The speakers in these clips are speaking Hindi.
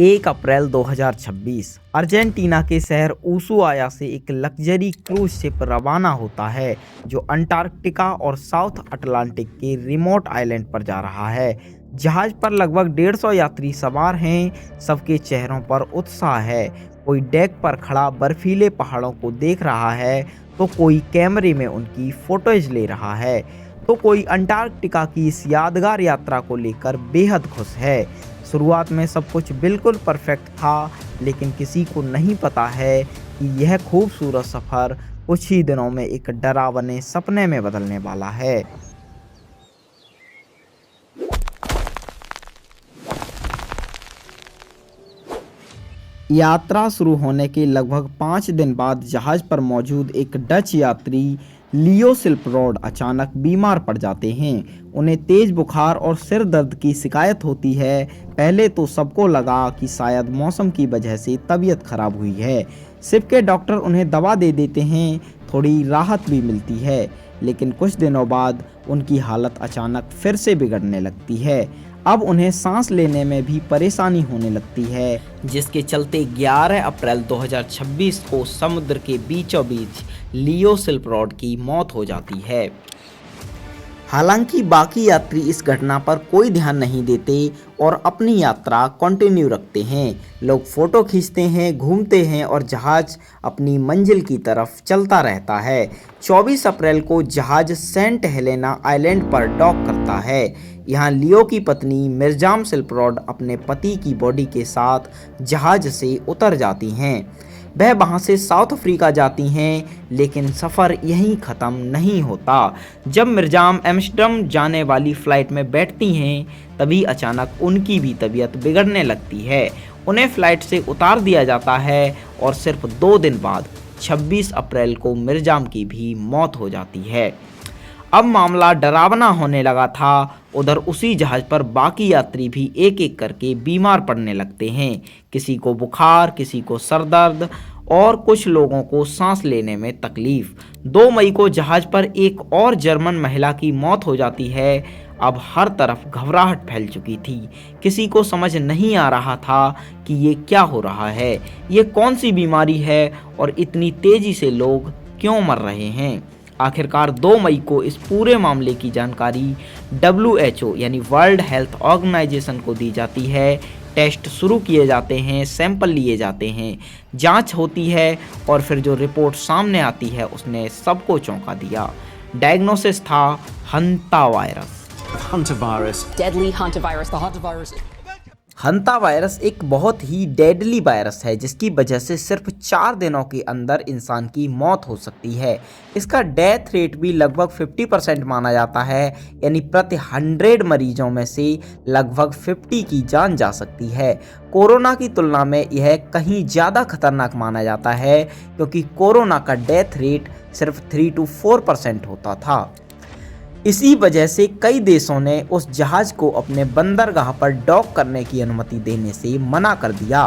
1 अप्रैल 2026 अर्जेंटीना के शहर उशुआया से एक लग्जरी क्रूज शिप रवाना होता है जो अंटार्कटिका और साउथ अटलांटिक के रिमोट आइलैंड पर जा रहा है। जहाज पर लगभग 150 यात्री सवार हैं। सबके चेहरों पर उत्साह है। कोई डेक पर खड़ा बर्फीले पहाड़ों को देख रहा है तो कोई कैमरे में उनकी फोटोज ले रहा है तो कोई अंटार्कटिका की इस यादगार यात्रा को लेकर बेहद खुश है। शुरुआत में सब कुछ बिल्कुल परफेक्ट था, लेकिन किसी को नहीं पता है कि यह खूबसूरत सफ़र कुछ ही दिनों में एक डरावने सपने में बदलने वाला है। यात्रा शुरू होने के लगभग 5 दिन बाद जहाज पर मौजूद एक डच यात्री लियो सिल्परोड अचानक बीमार पड़ जाते हैं। उन्हें तेज बुखार और सिर दर्द की शिकायत होती है। पहले तो सबको लगा कि शायद मौसम की वजह से तबीयत खराब हुई है। शिप के डॉक्टर उन्हें दवा दे देते हैं, थोड़ी राहत भी मिलती है, लेकिन कुछ दिनों बाद उनकी हालत अचानक फिर से बिगड़ने लगती है। अब उन्हें सांस लेने में भी परेशानी होने लगती है, जिसके चलते 11 अप्रैल 2026 को समुद्र के बीचों बीच लियो सिल्परोड की मौत हो जाती है। हालांकि बाकी यात्री इस घटना पर कोई ध्यान नहीं देते और अपनी यात्रा कंटिन्यू रखते हैं। लोग फोटो खींचते हैं, घूमते हैं और जहाज अपनी मंजिल की तरफ चलता रहता है। 24 अप्रैल को जहाज सेंट हेलेना आइलैंड पर डॉक करता है। यहाँ लियो की पत्नी मिर्जाम सिल्परोड अपने पति की बॉडी के साथ जहाज से उतर जाती हैं। वह वहाँ से साउथ अफ्रीका जाती हैं, लेकिन सफ़र यहीं ख़त्म नहीं होता। जब मिर्जाम एम्स्टर्डम जाने वाली फ़्लाइट में बैठती हैं, तभी अचानक उनकी भी तबीयत बिगड़ने लगती है। उन्हें फ़्लाइट से उतार दिया जाता है और सिर्फ 2 दिन बाद 26 अप्रैल को मिर्जाम की भी मौत हो जाती है। अब मामला डरावना होने लगा था। उधर उसी जहाज पर बाकी यात्री भी एक एक करके बीमार पड़ने लगते हैं। किसी को बुखार, किसी को सर दर्द और कुछ लोगों को सांस लेने में तकलीफ। 2 मई को जहाज पर एक और जर्मन महिला की मौत हो जाती है। अब हर तरफ घबराहट फैल चुकी थी। किसी को समझ नहीं आ रहा था कि ये क्या हो रहा है, ये कौन सी बीमारी है और इतनी तेजी से लोग क्यों मर रहे हैं। आखिरकार 2 मई को इस पूरे मामले की जानकारी WHO यानी वर्ल्ड हेल्थ ऑर्गेनाइजेशन को दी जाती है। टेस्ट शुरू किए जाते हैं, सैंपल लिए जाते हैं, जांच होती है और फिर जो रिपोर्ट सामने आती है उसने सबको चौंका दिया। डायग्नोसिस था हंता वायरस। हंता वायरस एक बहुत ही डेडली वायरस है, जिसकी वजह से सिर्फ 4 दिनों के अंदर इंसान की मौत हो सकती है। इसका डेथ रेट भी लगभग 50% माना जाता है, यानी प्रति 100 मरीजों में से लगभग 50 की जान जा सकती है। कोरोना की तुलना में यह कहीं ज़्यादा खतरनाक माना जाता है, क्योंकि कोरोना का डेथ रेट सिर्फ 3 to 4% होता था। इसी वजह से कई देशों ने उस जहाज को अपने बंदरगाह पर डॉक करने की अनुमति देने से मना कर दिया।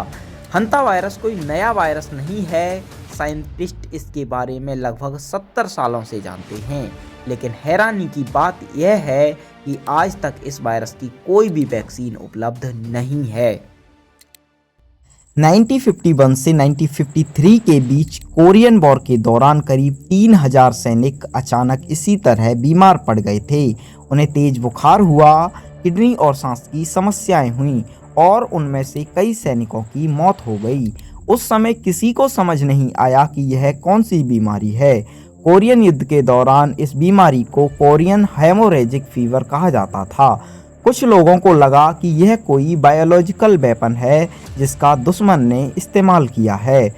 हंता वायरस कोई नया वायरस नहीं है। साइंटिस्ट इसके बारे में लगभग 70 सालों से जानते हैं, लेकिन हैरानी की बात यह है कि आज तक इस वायरस की कोई भी वैक्सीन उपलब्ध नहीं है। 1951 से 1953 के बीच कोरियन वॉर के दौरान करीब 3000 सैनिक अचानक इसी तरह बीमार पड़ गए थे। उन्हें तेज बुखार हुआ, किडनी और सांस की समस्याएं हुईं और उनमें से कई सैनिकों की मौत हो गई। उस समय किसी को समझ नहीं आया कि यह कौन सी बीमारी है। कोरियन युद्ध के दौरान इस बीमारी को कोरियन हेमोरेजिक फीवर कहा जाता था। कुछ लोगों को लगा कि यह कोई बायोलॉजिकल वेपन है जिसका दुश्मन ने इस्तेमाल किया है।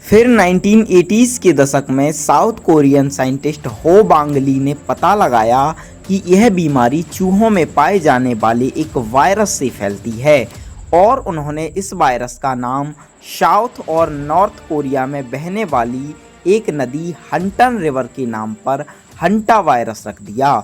फिर 1980s के दशक में साउथ कोरियन साइंटिस्ट हो बांग ली ने पता लगाया कि यह बीमारी चूहों में पाए जाने वाले एक वायरस से फैलती है और उन्होंने इस वायरस का नाम साउथ और नॉर्थ कोरिया में बहने वाली एक नदी हंटन रिवर के नाम पर हंटा वायरस रख दिया।